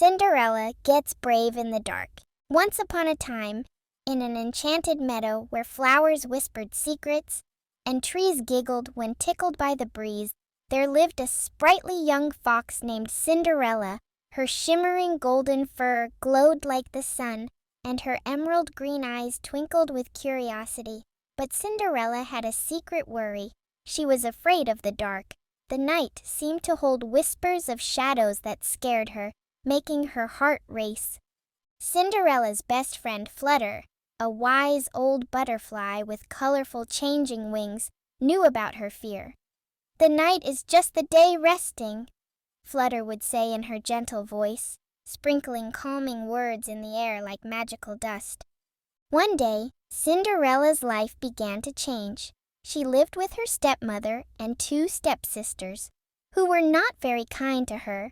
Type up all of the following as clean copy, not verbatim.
Cinderella Gets Brave in the Dark. Once upon a time, in an enchanted meadow where flowers whispered secrets and trees giggled when tickled by the breeze, there lived a sprightly young fox named Cinderella. Her shimmering golden fur glowed like the sun, and her emerald green eyes twinkled with curiosity. But Cinderella had a secret worry. She was afraid of the dark. The night seemed to hold whispers of shadows that scared her, making her heart race. Cinderella's best friend Flutter, a wise old butterfly with colorful changing wings, knew about her fear. "The night is just the day resting," Flutter would say in her gentle voice, sprinkling calming words in the air like magical dust. One day, Cinderella's life began to change. She lived with her stepmother and two stepsisters, who were not very kind to her.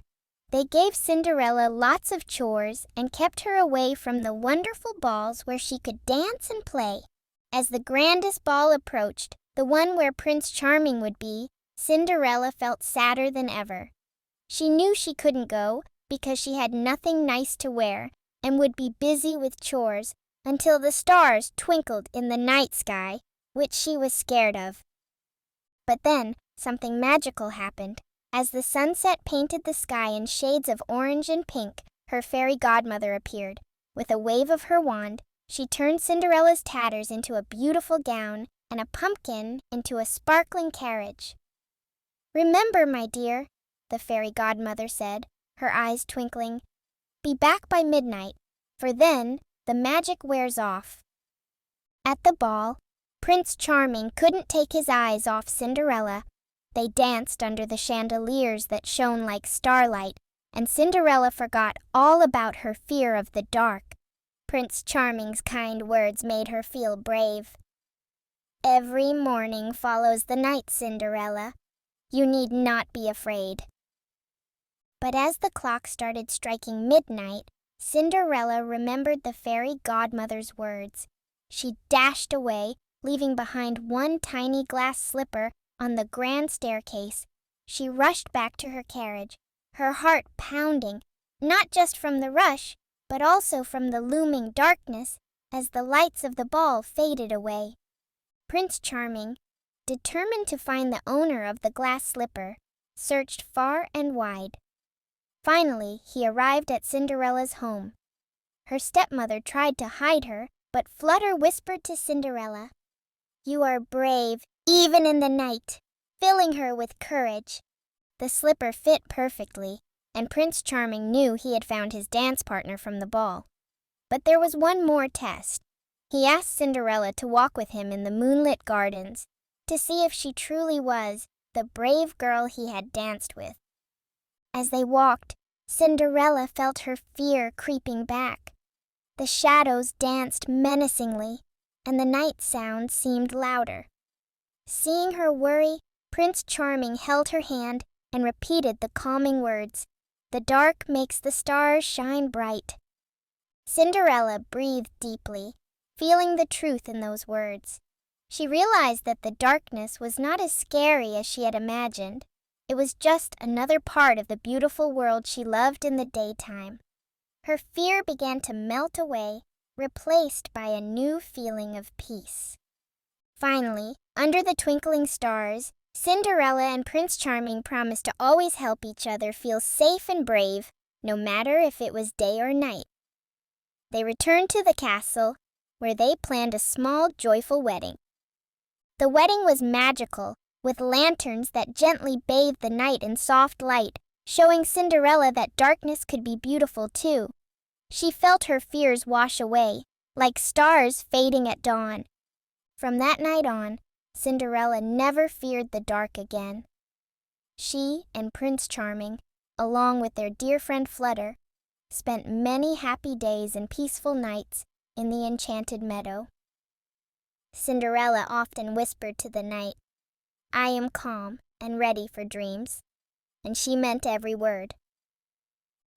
They gave Cinderella lots of chores and kept her away from the wonderful balls where she could dance and play. As the grandest ball approached, the one where Prince Charming would be, Cinderella felt sadder than ever. She knew she couldn't go because she had nothing nice to wear and would be busy with chores until the stars twinkled in the night sky, which she was scared of. But then, something magical happened. As the sunset painted the sky in shades of orange and pink, her fairy godmother appeared. With a wave of her wand, she turned Cinderella's tatters into a beautiful gown and a pumpkin into a sparkling carriage. "Remember, my dear," the fairy godmother said, her eyes twinkling, "be back by midnight, for then the magic wears off." At the ball, Prince Charming couldn't take his eyes off Cinderella. They danced under the chandeliers that shone like starlight, and Cinderella forgot all about her fear of the dark. Prince Charming's kind words made her feel brave. "Every morning follows the night, Cinderella. You need not be afraid." But as the clock started striking midnight, Cinderella remembered the fairy godmother's words. She dashed away, leaving behind one tiny glass slipper on the grand staircase. She rushed back to her carriage, her heart pounding, not just from the rush, but also from the looming darkness as the lights of the ball faded away. Prince Charming, determined to find the owner of the glass slipper, searched far and wide. Finally, he arrived at Cinderella's home. Her stepmother tried to hide her, but Flutter whispered to Cinderella, "You are brave, even in the night," filling her with courage. The slipper fit perfectly, and Prince Charming knew he had found his dance partner from the ball. But there was one more test. He asked Cinderella to walk with him in the moonlit gardens, to see if she truly was the brave girl he had danced with. As they walked, Cinderella felt her fear creeping back. The shadows danced menacingly, and the night sound seemed louder. Seeing her worry, Prince Charming held her hand and repeated the calming words, "The dark makes the stars shine bright." Cinderella breathed deeply, feeling the truth in those words. She realized that the darkness was not as scary as she had imagined. It was just another part of the beautiful world she loved in the daytime. Her fear began to melt away, replaced by a new feeling of peace. Finally, under the twinkling stars, Cinderella and Prince Charming promised to always help each other feel safe and brave, no matter if it was day or night. They returned to the castle, where they planned a small, joyful wedding. The wedding was magical, with lanterns that gently bathed the night in soft light, showing Cinderella that darkness could be beautiful too. She felt her fears wash away, like stars fading at dawn. From that night on, Cinderella never feared the dark again. She and Prince Charming, along with their dear friend Flutter, spent many happy days and peaceful nights in the enchanted meadow. Cinderella often whispered to the night, "I am calm and ready for dreams," and she meant every word.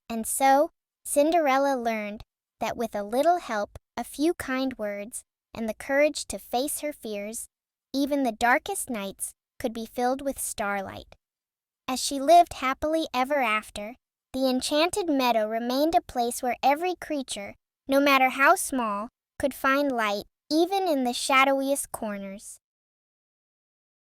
And so, Cinderella learned that with a little help, a few kind words, and the courage to face her fears, even the darkest nights could be filled with starlight. As she lived happily ever after, the enchanted meadow remained a place where every creature, no matter how small, could find light, even in the shadowiest corners.